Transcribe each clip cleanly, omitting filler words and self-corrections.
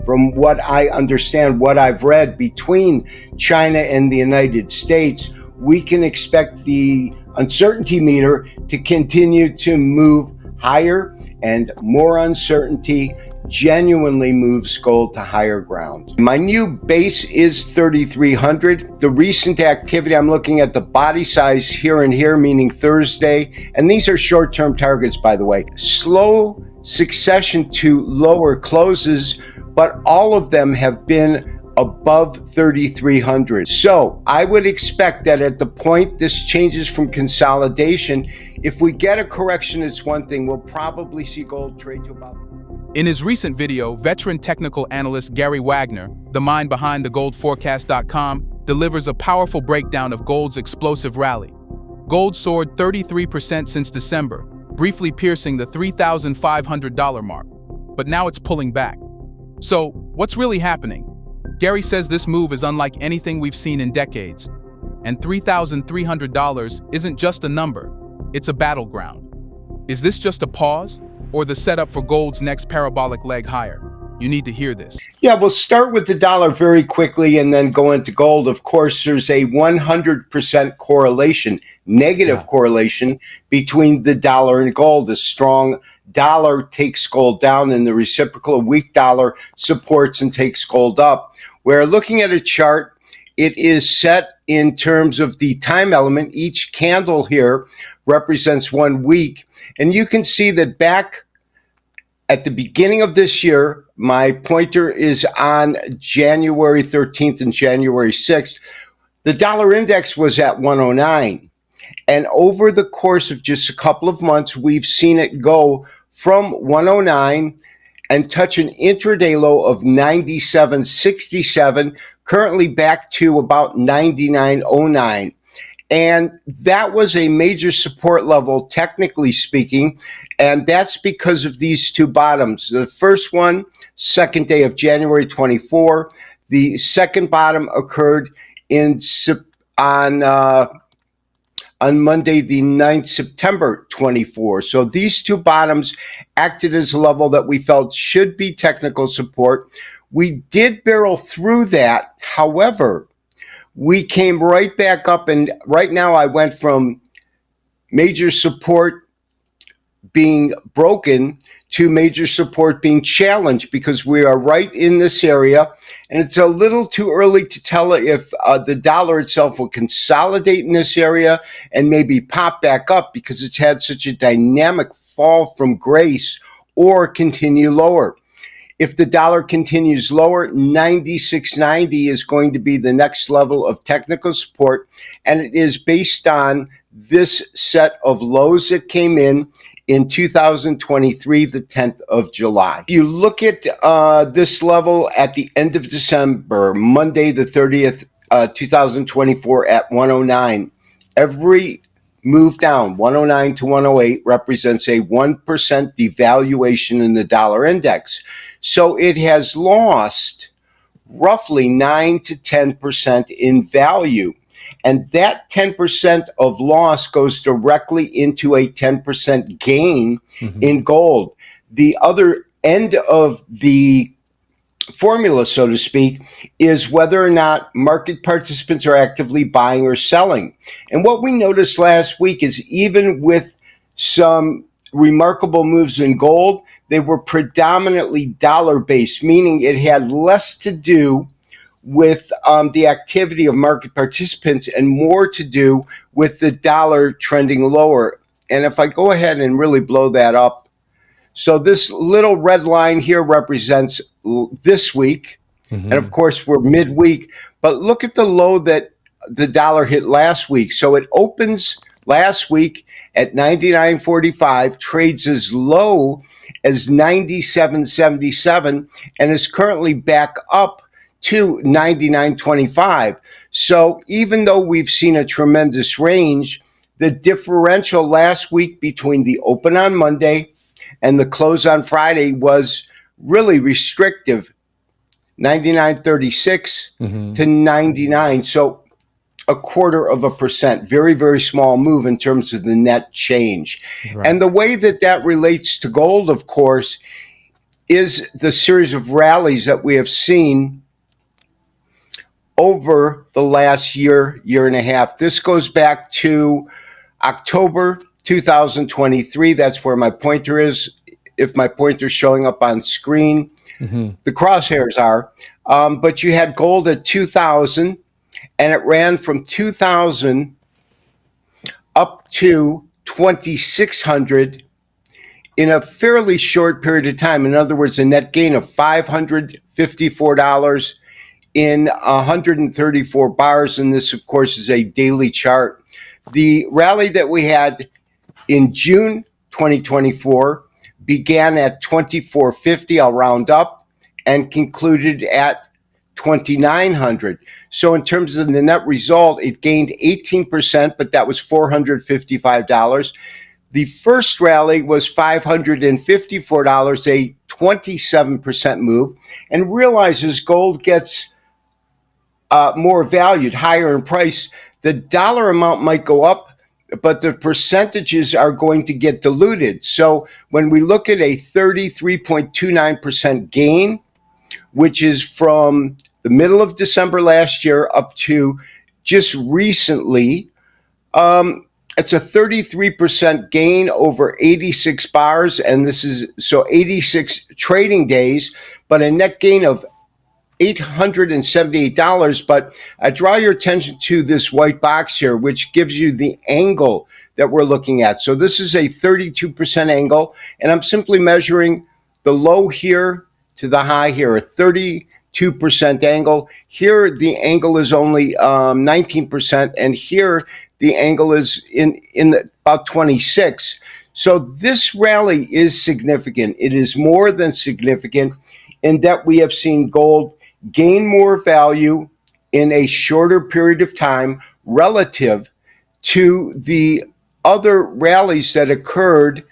from what I understand, what I've read, between China and the United States, we can expect the uncertainty meter to continue to move higher, and more uncertainty genuinely moves gold to higher ground. My new base is 3,300. The recent activity, I'm looking at the body size here and here, meaning Thursday, and these are short-term targets, by the way. Slow succession to lower closes, but all of them have been above 3,300. So I would expect that at the point this changes from consolidation, if we get a correction, it's one thing. We'll probably see gold trade to about... In his recent video, veteran technical analyst Gary Wagner, the mind behind thegoldforecast.com, delivers a powerful breakdown of gold's explosive rally. Gold soared 33% since December, briefly piercing the $3,500 mark, but now it's pulling back. So, what's really happening? Gary says this move is unlike anything we've seen in decades, and $3,300 isn't just a number, it's a battleground. Is this just a pause, or the setup for gold's next parabolic leg higher? You need to hear this. Yeah, we'll start with the dollar very quickly and then go into gold. Of course, there's a 100% correlation, negative correlation between the dollar and gold. A strong dollar takes gold down, and the reciprocal, a weak dollar, supports and takes gold up. We're looking at a chart. It is set in terms of the time element. Each candle here represents 1 week. And you can see that back at the beginning of this year, my pointer is on January 13th and January 6th, the dollar index was at 109. And over the course of just a couple of months, we've seen it go from 109 and touch an intraday low of 97.67, currently back to about 99.09. And that was a major support level, technically speaking, and that's because of these two bottoms. The first one, second day of January 24. The second bottom occurred on Monday, the 9th, September 24. So these two bottoms acted as a level that we felt should be technical support. We did barrel through that. However, we came right back up, and right now I went from major support being broken to major support being challenged, because we are right in this area, and it's a little too early to tell if the dollar itself will consolidate in this area and maybe pop back up because it's had such a dynamic fall from grace, or continue lower. If the dollar continues lower, 96.90 is going to be the next level of technical support, and it is based on this set of lows that came in 2023, the 10th of July. If you look at this level at the end of December, Monday the 30th, 2024 at 109, every move down, 109 to 108, represents a 1% devaluation in the dollar index. So it has lost roughly 9 to 10% in value. And that 10% of loss goes directly into a 10% gain in gold. The other end of the formula, so to speak, is whether or not market participants are actively buying or selling. And what we noticed last week is, even with some remarkable moves in gold, they were predominantly dollar-based, meaning it had less to do with the activity of market participants and more to do with the dollar trending lower. And if I go ahead and really blow that up, so this little red line here represents this week. And of course, we're midweek. But look at the low that the dollar hit last week. So it opens last week at 99.45, trades as low as 97.77, and is currently back up to 99.25. So even though we've seen a tremendous range, the differential last week between the open on Monday and the close on Friday was really restrictive, 99.36 to 99. So 0.25%, very, very small move in terms of the net change. Right. And the way that that relates to gold, of course, is the series of rallies that we have seen over the last year, year and a half. This goes back to October 2023. That's where my pointer is. If my pointer's showing up on screen, the crosshairs are. But you had gold at 2000, and it ran from 2000 up to 2600 in a fairly short period of time. In other words, a net gain of $554 in 134 bars. And this, of course, is a daily chart. The rally that we had in June 2024 began at 2450, I'll round up, and concluded at 2900. So in terms of the net result, it gained 18%, but that was $455. The first rally was $554, a 27% move, and realizes gold gets more valued, higher in price. The dollar amount might go up, but the percentages are going to get diluted. So when we look at a 33.29% gain, which is from the middle of December last year up to just recently, it's a 33% gain over 86 bars, and this is so 86 trading days, but a net gain of $878. But I draw your attention to this white box here, which gives you the angle that we're looking at. So this is a 32% angle, and I'm simply measuring the low here to the high here, a 32% angle. Here the angle is only 19%, and here the angle is in about 26. So this rally is significant. It is more than significant in that we have seen gold gain more value in a shorter period of time relative to the other rallies that occurred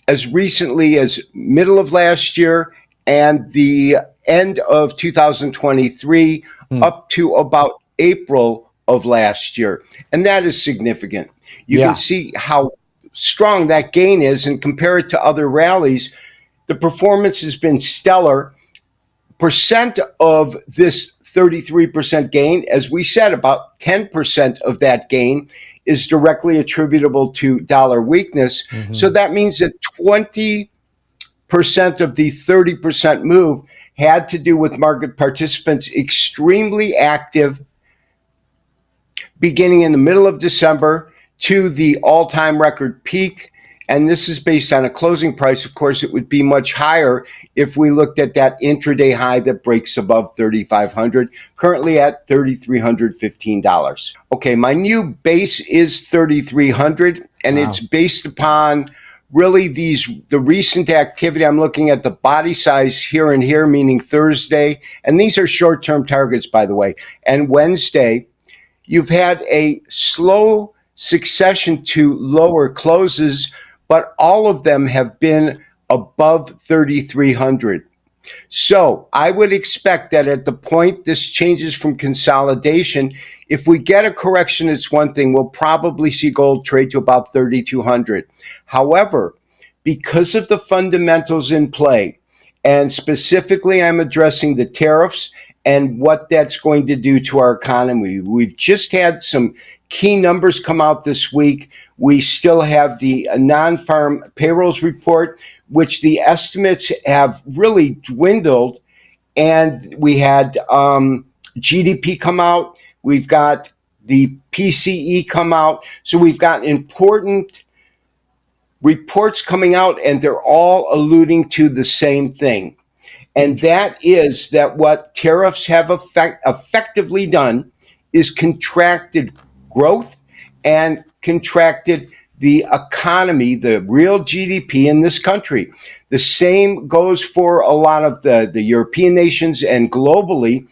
as recently as middle of last year and the end of 2023 up to about April of last year. And that is significant. You can see how strong that gain is and compare it to other rallies. The performance has been stellar. Percent of this 33% gain, as we said, about 10% of that gain is directly attributable to dollar weakness. So that means that 20% of the 30% move had to do with market participants extremely active beginning in the middle of December to the all-time record peak. And this is based on a closing price. Of course, it would be much higher if we looked at that intraday high that breaks above 3,500, currently at $3,315. Okay, my new base is 3,300, and it's based upon really the recent activity. I'm looking at the body size here and here, meaning Thursday, and these are short-term targets, by the way, and Wednesday. You've had a slow succession to lower closes, but all of them have been above 3,300. So I would expect that at the point this changes from consolidation, if we get a correction, it's one thing. We'll probably see gold trade to about 3,200. However, because of the fundamentals in play, and specifically I'm addressing the tariffs and what that's going to do to our economy. We've just had some key numbers come out this week. We still have the non-farm payrolls report, which the estimates have really dwindled. And we had GDP come out. We've got the PCE come out. So we've got important reports coming out, and they're all alluding to the same thing. And that is that what tariffs have effectively done is contracted growth and contracted the economy, the real GDP in this country. The same goes for a lot of the European nations and globally.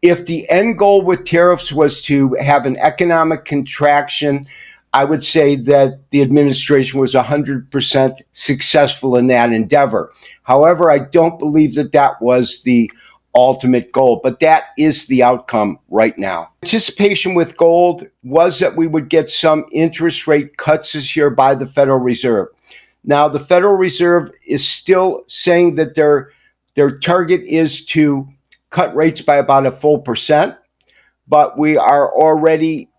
If the end goal with tariffs was to have an economic contraction, I would say that the administration was 100% successful in that endeavor. However, I don't believe that that was the ultimate goal, but that is the outcome right now. Anticipation with gold was that we would get some interest rate cuts this year by the Federal Reserve. Now, the Federal Reserve is still saying that their target is to cut rates by about a full percent, but we are already,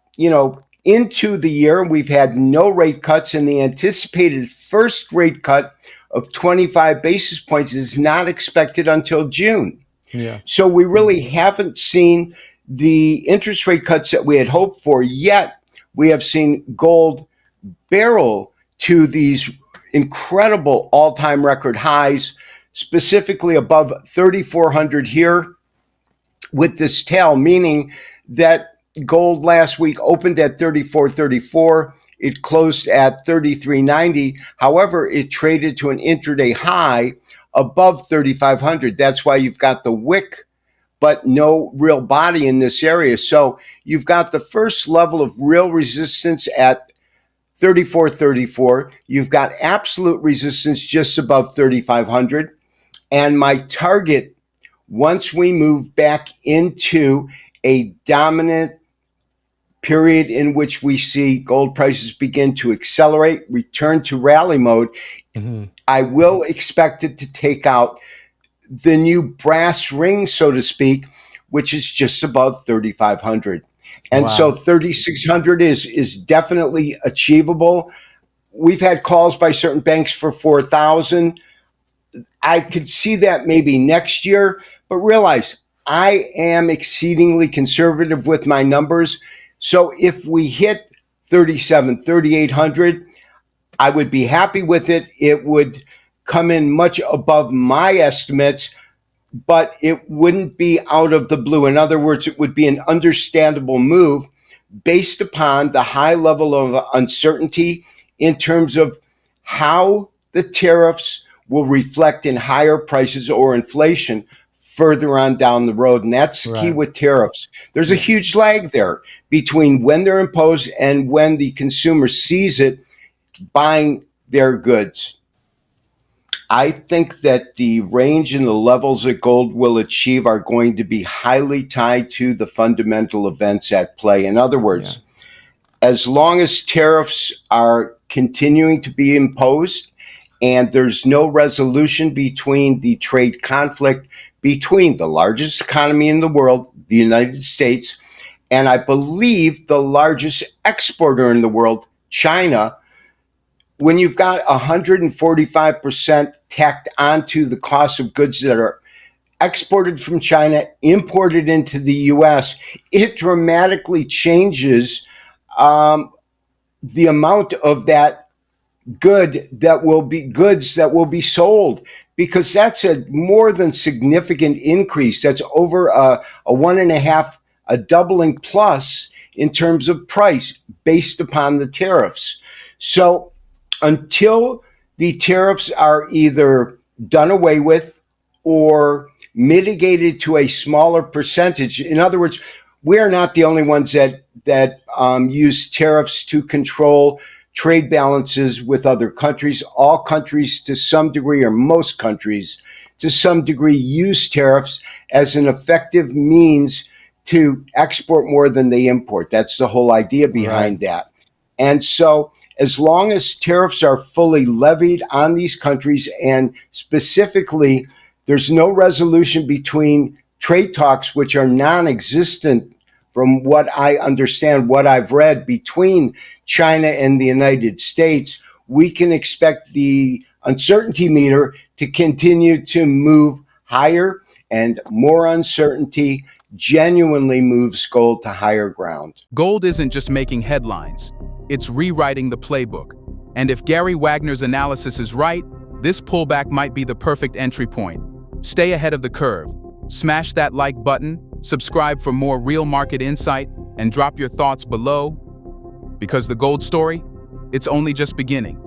into the year. We've had no rate cuts, and the anticipated first rate cut of 25 basis points is not expected until June. Yeah. So we really haven't seen the interest rate cuts that we had hoped for yet. We have seen gold barrel to these incredible all-time record highs, specifically above 3,400 here with this tail, meaning that gold last week opened at 34.34. It closed at 33.90. However, it traded to an intraday high above 3,500. That's why you've got the wick, but no real body in this area. So you've got the first level of real resistance at 34.34. You've got absolute resistance just above 3,500. And my target, once we move back into a dominant period in which we see gold prices begin to accelerate, return to rally mode, I will expect it to take out the new brass ring, so to speak, which is just above 3,500. And so 3,600 is definitely achievable. We've had calls by certain banks for 4,000. I could see that maybe next year, but realize I am exceedingly conservative with my numbers. So if we hit 3,800, I would be happy with it. It would come in much above my estimates, but it wouldn't be out of the blue. In other words, it would be an understandable move based upon the high level of uncertainty in terms of how the tariffs will reflect in higher prices or inflation further on down the road. And that's the key with tariffs. There's a huge lag there between when they're imposed and when the consumer sees it buying their goods. I think that the range and the levels that gold will achieve are going to be highly tied to the fundamental events at play. In other words, as long as tariffs are continuing to be imposed and there's no resolution between the trade conflict between the largest economy in the world, the United States, and I believe the largest exporter in the world, China, when you've got 145% tacked onto the cost of goods that are exported from China, imported into the U.S., it dramatically changes the amount of that goods that will be sold, because that's a more than significant increase. That's over a 1.5, a doubling plus in terms of price based upon the tariffs. So until the tariffs are either done away with or mitigated to a smaller percentage, in other words, we are not the only ones that use tariffs to control trade balances with other countries. All countries to some degree, or most countries to some degree, use tariffs as an effective means to export more than they import. That's the whole idea behind that. And so as long as tariffs are fully levied on these countries, and specifically there's no resolution between trade talks, which are non-existent from what I understand, what I've read, between China and the United States, we can expect the uncertainty meter to continue to move higher, and more uncertainty genuinely moves gold to higher ground. Gold isn't just making headlines, it's rewriting the playbook. And if Gary Wagner's analysis is right, this pullback might be the perfect entry point. Stay ahead of the curve. Smash that like button, subscribe for more real market insight, and drop your thoughts below. Because the gold story, it's only just beginning.